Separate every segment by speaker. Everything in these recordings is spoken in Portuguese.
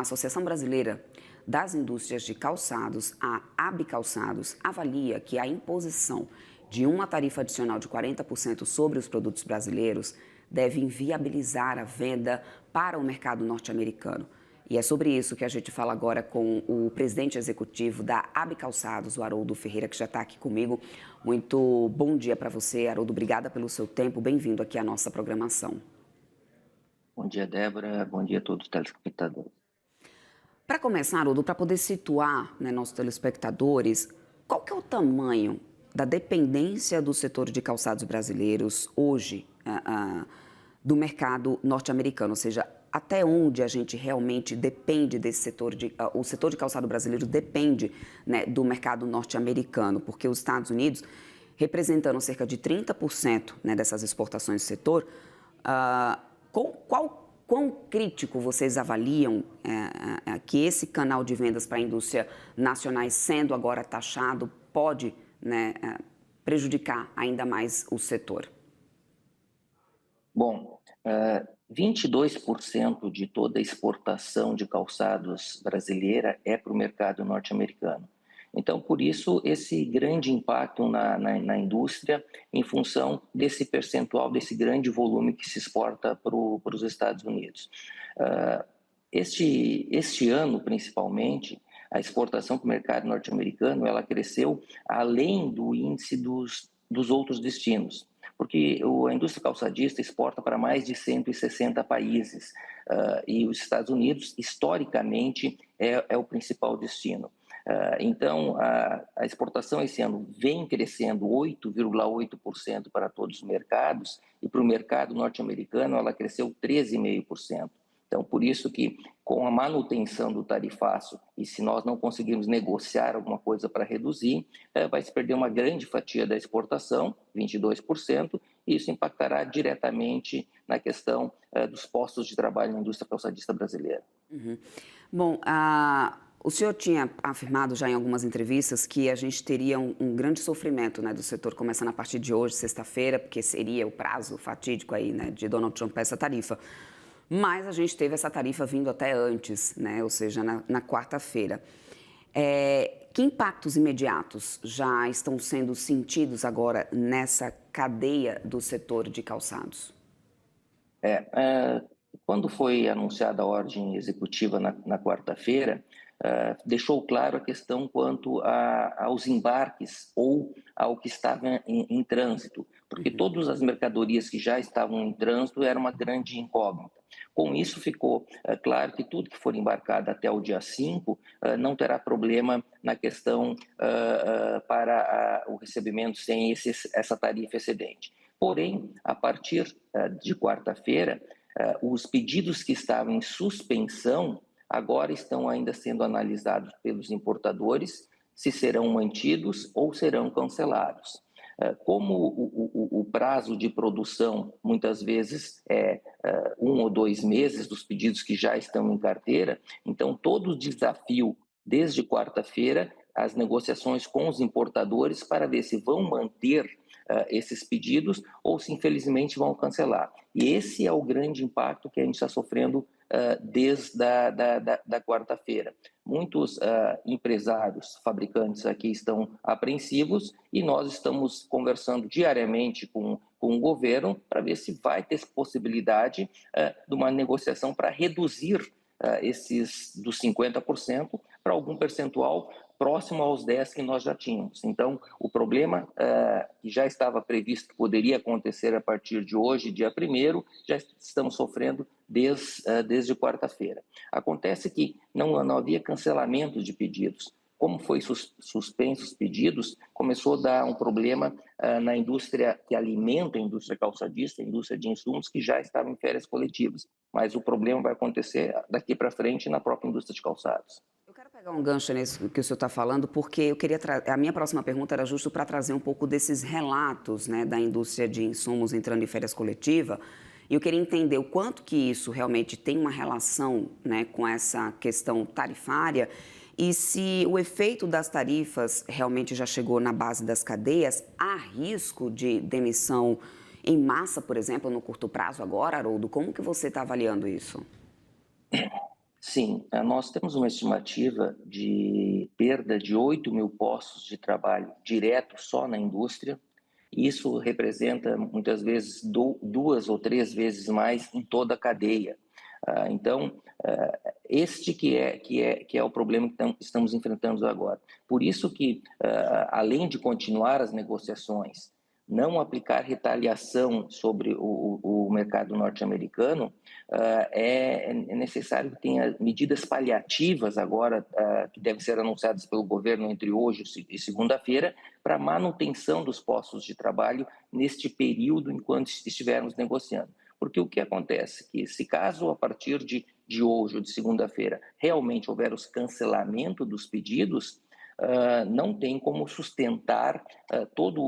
Speaker 1: Associação Brasileira das Indústrias de Calçados, a ABCalçados, avalia que a imposição de uma tarifa adicional de 40% sobre os produtos brasileiros deve inviabilizar a venda para o mercado norte-americano. E é sobre isso que a gente fala agora com o presidente executivo da ABCalçados, o Haroldo Ferreira, que já está aqui comigo. Muito bom dia para você, Haroldo. Obrigada pelo seu tempo. Bem-vindo aqui à nossa programação.
Speaker 2: Bom dia, Débora. Bom dia a todos os telespectadores.
Speaker 1: Para começar, Haroldo, para poder situar, nossos telespectadores, qual que é o tamanho da dependência do setor de calçados brasileiros hoje do mercado norte-americano? Ou seja, até onde a gente realmente depende desse setor, o setor de calçado brasileiro depende, do mercado norte-americano, porque os Estados Unidos, representando cerca de 30%, dessas exportações do setor, quão crítico vocês avaliam que esse canal de vendas para a indústria nacionais, sendo agora taxado, pode prejudicar ainda mais o setor?
Speaker 2: Bom, 22% de toda a exportação de calçados brasileira é para o mercado norte-americano. Então, por isso, esse grande impacto na indústria em função desse percentual, desse grande volume que se exporta para os Estados Unidos. Este ano, principalmente, a exportação para o mercado norte-americano, ela cresceu além do índice dos outros destinos, porque a indústria calçadista exporta para mais de 160 países e os Estados Unidos, historicamente, é o principal destino. Então, a exportação esse ano vem crescendo 8,8% para todos os mercados e para o mercado norte-americano ela cresceu 13,5%. Então, por isso que com a manutenção do tarifaço e se nós não conseguirmos negociar alguma coisa para reduzir, vai se perder uma grande fatia da exportação, 22%, e isso impactará diretamente na questão dos postos de trabalho na indústria calçadista brasileira.
Speaker 1: Uhum. Bom, o senhor tinha afirmado já em algumas entrevistas que a gente teria um grande sofrimento do setor começando a partir de hoje, sexta-feira, porque seria o prazo fatídico aí, de Donald Trump para essa tarifa. Mas a gente teve essa tarifa vindo até antes, ou seja, na quarta-feira. Que impactos imediatos já estão sendo sentidos agora nessa cadeia do setor de calçados?
Speaker 2: Quando foi anunciada a ordem executiva na quarta-feira, deixou claro a questão quanto aos embarques ou ao que estava em trânsito, porque todas as mercadorias que já estavam em trânsito era uma grande incógnita. Com isso ficou claro que tudo que for embarcado até o dia 5 não terá problema na questão para o recebimento sem essa tarifa excedente. Porém, a partir de quarta-feira, os pedidos que estavam em suspensão agora estão ainda sendo analisados pelos importadores se serão mantidos ou serão cancelados. Como o prazo de produção muitas vezes é 1 ou 2 meses dos pedidos que já estão em carteira, então todo o desafio desde quarta-feira, as negociações com os importadores para ver se vão manter esses pedidos ou se infelizmente vão cancelar. E esse é o grande impacto que a gente está sofrendo desde a quarta-feira. Muitos empresários, fabricantes aqui estão apreensivos e nós estamos conversando diariamente com o governo para ver se vai ter possibilidade de uma negociação para reduzir esses dos 50% para algum percentual próximo aos 10% que nós já tínhamos. Então, o problema que já estava previsto que poderia acontecer a partir de hoje, dia 1º, já estamos sofrendo desde quarta-feira. Acontece que não havia cancelamento de pedidos. Como foi suspenso os pedidos, começou a dar um problema na indústria que alimenta a indústria calçadista, a indústria de insumos, que já estava em férias coletivas. Mas o problema vai acontecer daqui para frente na própria indústria de calçados.
Speaker 1: Eu quero pegar um gancho nisso que o senhor está falando, porque eu queria a minha próxima pergunta era justo para trazer um pouco desses relatos da indústria de insumos entrando em férias coletiva. E eu queria entender o quanto que isso realmente tem uma relação com essa questão tarifária e se o efeito das tarifas realmente já chegou na base das cadeias. Há risco de demissão em massa, por exemplo, no curto prazo agora, Haroldo? Como que você está avaliando isso?
Speaker 2: Sim, nós temos uma estimativa de perda de 8.000 postos de trabalho direto só na indústria. Isso representa, muitas vezes, duas ou três vezes mais em toda a cadeia. Então, este que é o problema que estamos enfrentando agora. Por isso que, além de continuar as negociações, não aplicar retaliação sobre o mercado norte-americano, é necessário que tenha medidas paliativas agora, que devem ser anunciadas pelo governo entre hoje e segunda-feira, para manutenção dos postos de trabalho neste período enquanto estivermos negociando. Porque o que acontece? Que se caso a partir de hoje ou de segunda-feira realmente houver os cancelamento dos pedidos, não tem como sustentar toda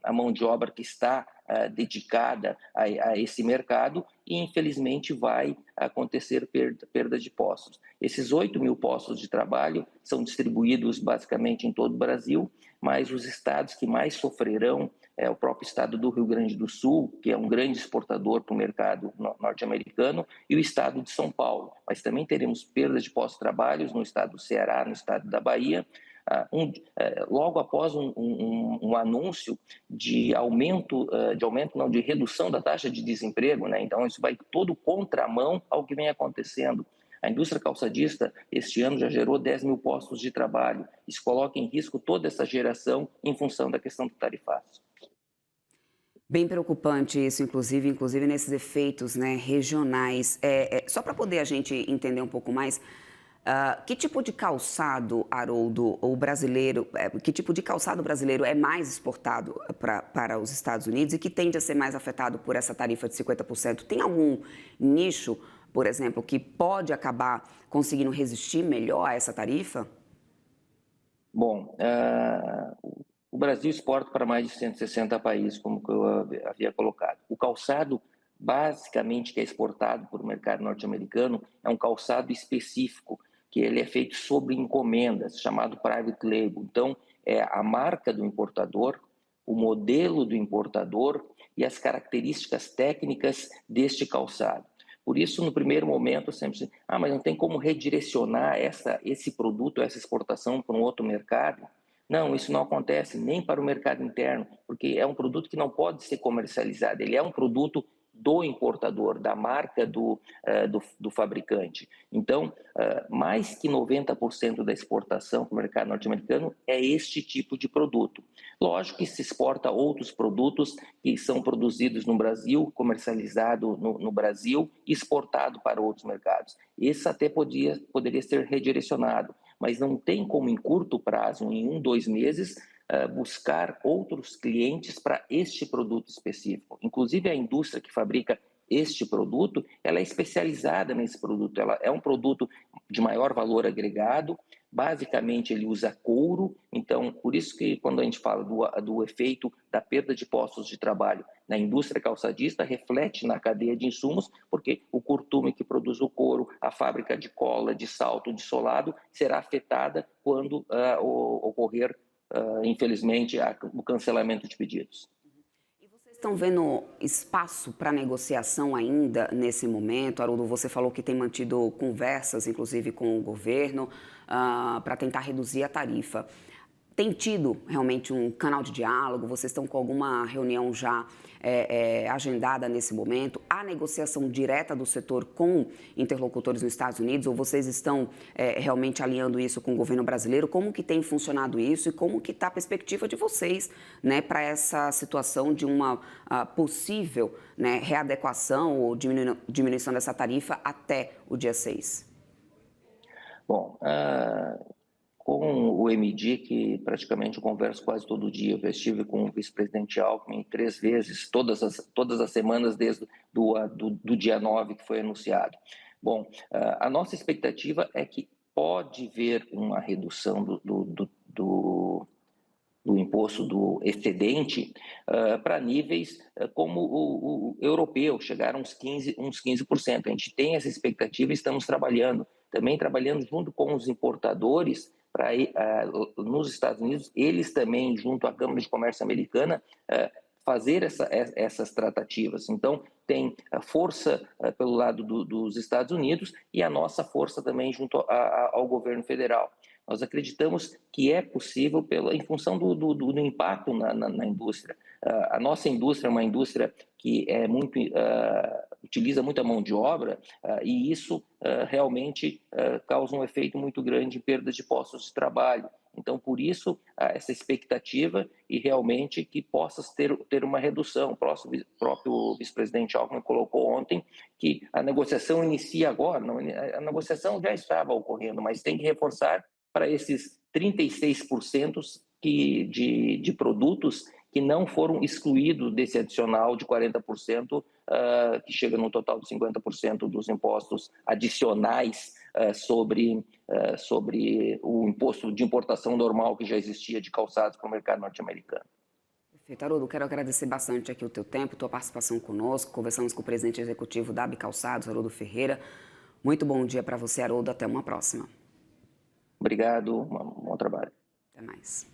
Speaker 2: a mão de obra que está dedicada a esse mercado e, infelizmente, vai acontecer perda de postos. Esses 8.000 postos de trabalho são distribuídos basicamente em todo o Brasil, mas os estados que mais sofrerão é o próprio estado do Rio Grande do Sul, que é um grande exportador para o mercado norte-americano, e o estado de São Paulo. Mas também teremos perdas de postos de trabalho no estado do Ceará, no estado da Bahia, logo após um anúncio de de redução da taxa de desemprego, né? Então isso vai todo contramão ao que vem acontecendo. A indústria calçadista, este ano, já gerou 10.000 postos de trabalho. Isso coloca em risco toda essa geração em função da questão do tarifaço.
Speaker 1: Bem preocupante isso, inclusive nesses efeitos, né, regionais. Só para poder a gente entender um pouco mais, que tipo de calçado, Haroldo, ou brasileiro, que tipo de calçado brasileiro é mais exportado para os Estados Unidos e que tende a ser mais afetado por essa tarifa de 50%? Tem algum nicho, por exemplo, que pode acabar conseguindo resistir melhor a essa tarifa?
Speaker 2: Bom, o Brasil exporta para mais de 160 países, como eu havia colocado. O calçado, basicamente, que é exportado para o mercado norte-americano, é um calçado específico, que ele é feito sob encomendas, chamado private label. Então, é a marca do importador, o modelo do importador e as características técnicas deste calçado. Por isso, no primeiro momento, sempre mas não tem como redirecionar esse produto, essa exportação para um outro mercado? Não, isso não acontece nem para o mercado interno, porque é um produto que não pode ser comercializado, ele é um produto do importador, da marca do fabricante. Então, mais que 90% da exportação para o mercado norte-americano é este tipo de produto. Lógico que se exporta outros produtos que são produzidos no Brasil, comercializado no Brasil e exportado para outros mercados. Esse até poderia ser redirecionado, mas não tem como, em curto prazo, em 2 meses, buscar outros clientes para este produto específico. Inclusive, a indústria que fabrica este produto, ela é especializada nesse produto, ela é um produto de maior valor agregado, basicamente ele usa couro, então por isso que quando a gente fala do efeito da perda de postos de trabalho na indústria calçadista, reflete na cadeia de insumos, porque o curtume que produz o couro, a fábrica de cola, de salto, de solado, será afetada quando ocorrer, infelizmente, o cancelamento de pedidos.
Speaker 1: Vocês estão vendo espaço para negociação ainda nesse momento? Haroldo, você falou que tem mantido conversas, inclusive com o governo, para tentar reduzir a tarifa. Tem tido realmente um canal de diálogo? Vocês estão com alguma reunião já agendada nesse momento? Há negociação direta do setor com interlocutores nos Estados Unidos? Ou vocês estão realmente alinhando isso com o governo brasileiro? Como que tem funcionado isso e como que está a perspectiva de vocês, né, para essa situação de uma possível, né, readequação ou diminuição dessa tarifa até o dia 6?
Speaker 2: Bom, com o MD, que praticamente eu converso quase todo dia, eu estive com o vice-presidente Alckmin 3 vezes, todas as semanas desde do dia 9 que foi anunciado. Bom, a nossa expectativa é que pode haver uma redução do imposto do excedente para níveis como o europeu, chegar a uns 15%. A gente tem essa expectativa e estamos trabalhando. Também trabalhando junto com os importadores nos Estados Unidos, eles também, junto à Câmara de Comércio Americana, fazer essas tratativas. Então, tem a força pelo lado dos Estados Unidos e a nossa força também junto ao governo federal. Nós acreditamos que é possível em função do impacto na indústria. A nossa indústria é uma indústria que utiliza muita mão de obra e isso realmente causa um efeito muito grande em perda de postos de trabalho. Então, por isso, essa expectativa e realmente que possa ter uma redução. O próprio vice-presidente Alckmin colocou ontem que a negociação inicia agora, não, a negociação já estava ocorrendo, mas tem que reforçar para esses 36% de produtos que não foram excluídos desse adicional de 40%, que chega no total de 50% dos impostos adicionais sobre o imposto de importação normal que já existia de calçados para o mercado norte-americano.
Speaker 1: Perfeito. Haroldo, quero agradecer bastante aqui o teu tempo, tua participação conosco. Conversamos com o presidente executivo da Abicalçados, Haroldo Ferreira. Muito bom dia para você, Haroldo. Até uma próxima.
Speaker 2: Obrigado, bom trabalho.
Speaker 1: Até mais.